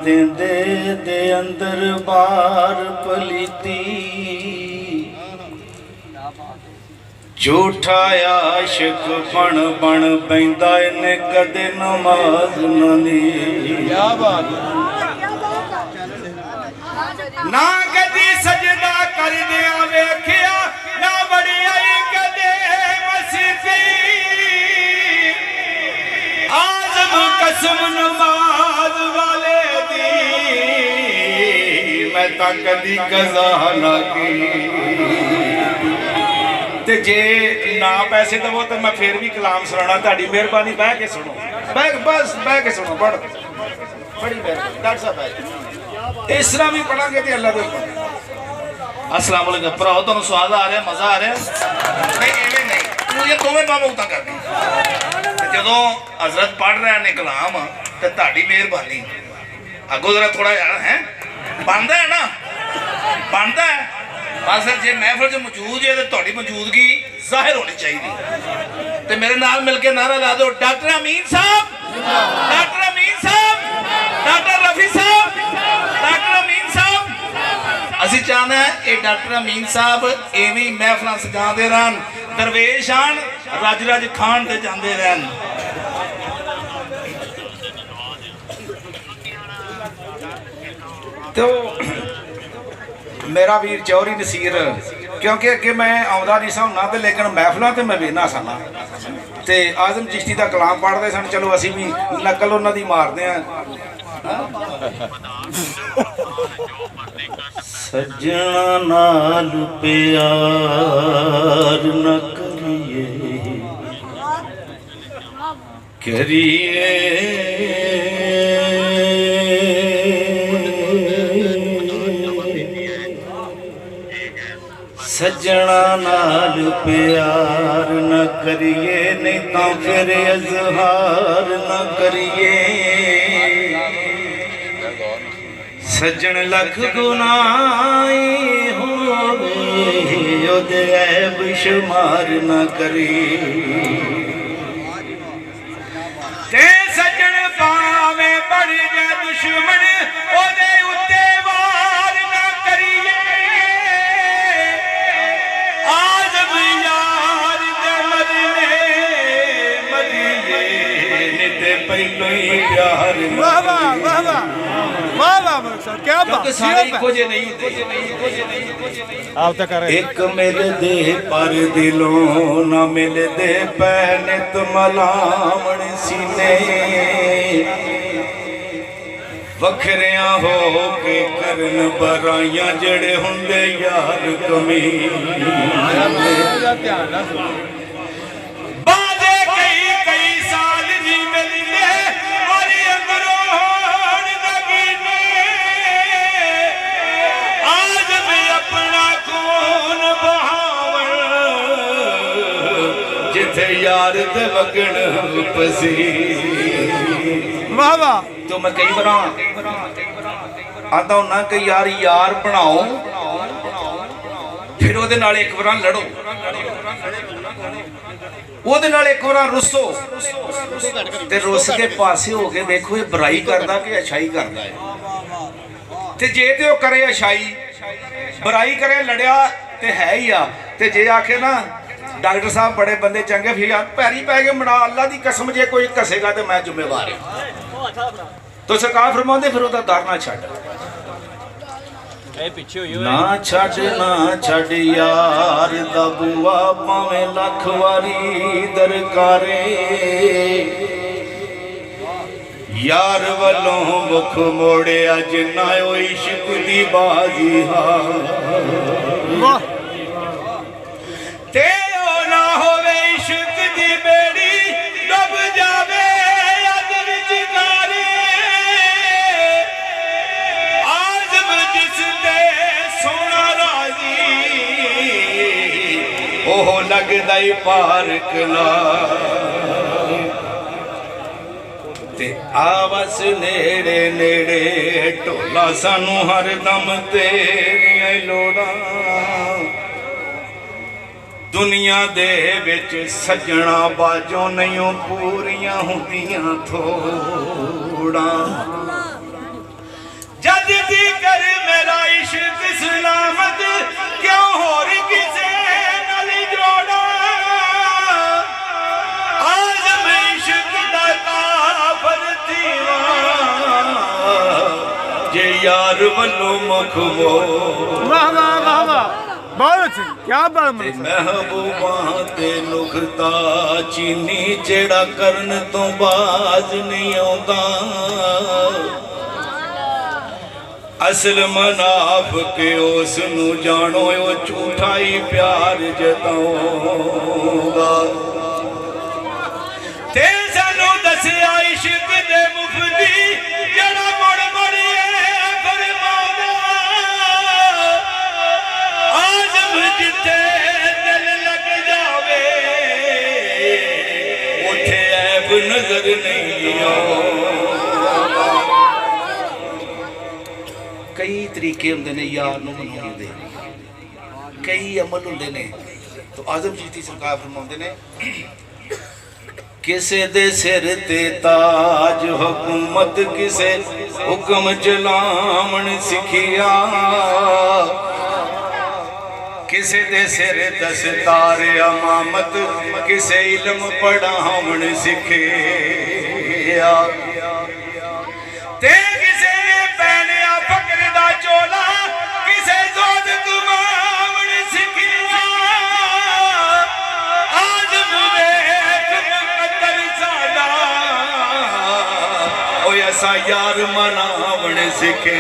देंदे दे अंदर बार पलीती झूठा आशिक बन बन पैंदा इन्हें कदे नमाज न ली ना कदी सजदा कर दिया वेखिया ना बड़ी आई कदे मसीती आज़म कसम नमाज वाले दी मैं ता कदी कज़ा ना की ते जे ना पैसे दवो तो मैं फिर भी कलाम सुनाना ताड़ी मेहरबानी बह के सुनो बस बह के सुनो पढ़ बड़ी मेहरबानी डॉक्टर साहब इस तरह भी पढ़ांगे तो अल्लाह दे अस्सलाम वालेकुम भराओ तुहानू स्वाद आ रहा मजा आ रहा नहीं इवें नहीं पूरी दोवें बाबा उतां करनी जदों हजरत पढ़ रहे ने कलाम तो ताड़ी मेहरबानी अगों जरा थोड़ा है बनता है ना बनता है बस जे महफिल च मौजूद है तो तुहाडी मौजूदगी जाहिर होनी चाहिए तो मेरे नाल मिल के नारा ला दो डॉक्टर अमीन साहब डॉक्टर अमीन साहब डॉक्टर रफी साहब डॉक्टर अमीन साहब असीं चाहना है ये डॉक्टर अमीन साहब एवें ही महफिल सजाते रहन दरवेश आन रज रज खान ते जाते रहन तो मेरा वीर चौहरी नसीर क्योंकि अगे मैं आउंदा नहीं सा हुंदा ते लेकिन महफिलां ते मैं वेखना सा ते आज़म चिश्ती दा कलाम पढ़दे सन चलो असीं भी नकल उन्हां दी मारदे हां सजना नाल प्यार न करिए सजना नाल प्यार न करिए नहीं तो फिर इजहार न करिए सजन लख गुनाही होवे ओदे ऐब शुमार न करिए ते सजन पावे बढ़ जाए दुश्मन ओदे उत्ते वार न करिए आज़म यार दे मदीने ते पहलो ही प्यार वाह वाह वाह वाह वाह वाह क्या बात है सारे इको जे नहीं होते आप तक कर एक मिलदे पर दिलों ना मिलदे पैने तुमलावण सीने वखरिया हो के करन बराइयां जड़े हुंदे यार कमी बादे कई साल जी मिलदे और अंदरों होण नगीने आज भी अपना खून बहावन जिथे यार दे वगण पसी वाह वाह तो मैं कई बार आता हूं कि यार यार बनाओ फिर ओदे नाल एक बार लड़ो ओदे नाल एक बार रुसो ते रुस के पासे हो के देखो ये बुराई करदा कि अच्छाई करदा है ते जे ते ओ करे अच्छाई बुराई करे लड़िया ते है ही आ ते जे आखे ना डॉक्टर साहब बड़े बंदे चंगे फिर यार पैरी पै के मना अल्लाह की कसम जे कोई कसेगा तो मैं जिम्मेवार हूं तो सरकार फरमाते फिर ओदा डर ना छड्ड ना छड़ यार दा बुआ भावें लख वारी दरकारे यार वालों मुख मोड़े अज ना ओ इश्क दी बाजी हां ते ओ ना होवे इश्क दी बेड़ी डुब जावे अद विच गारे आज़म जिस ते सोना राजी ओह लगदा ही पार्क ला ते आवस नेड़े नेड़े ढोला सानू हर दम तेरियां लोड़ा दुनिया दे विच सजना बाजों नहीं पूरियां हुंदियां थोड़ा जे यार वल्लो मुख मोर वाह वाह वाह वाह बहुत अच्छी क्या बात ते महबूबा ते नुखता चीनी जेड़ा करन तो बाज नहीं आउंदा असल मनाफ के उस नू जानो ओ झूठा ही प्यार जताऊंगा ते सानू दसिया इश्क दे मुफती जड़ा मुड़ मुड़िए फरमाउंदा आजम जिथे दिल लग जावे उथे ऐब नजर नहीं आउंदा कई तरीके होंगे ने यार नूं मनाउण दे कई अमल होंगे ने तो आजम जीती सरकार फरमाउंदे ने किसे दे सिर ते ताज हुकूमत किसे हुक्म चलावण सिखिया किसे दे सिर दस्तार अमामत किसे इल्म पढ़ावण सिखिया ते किसे ने पहनिया फकर दा चोला किसे जोद गुमावण सिखिया आज मुवेख मुकद्दर सादा ओ ऐसा यार मनावण सिखे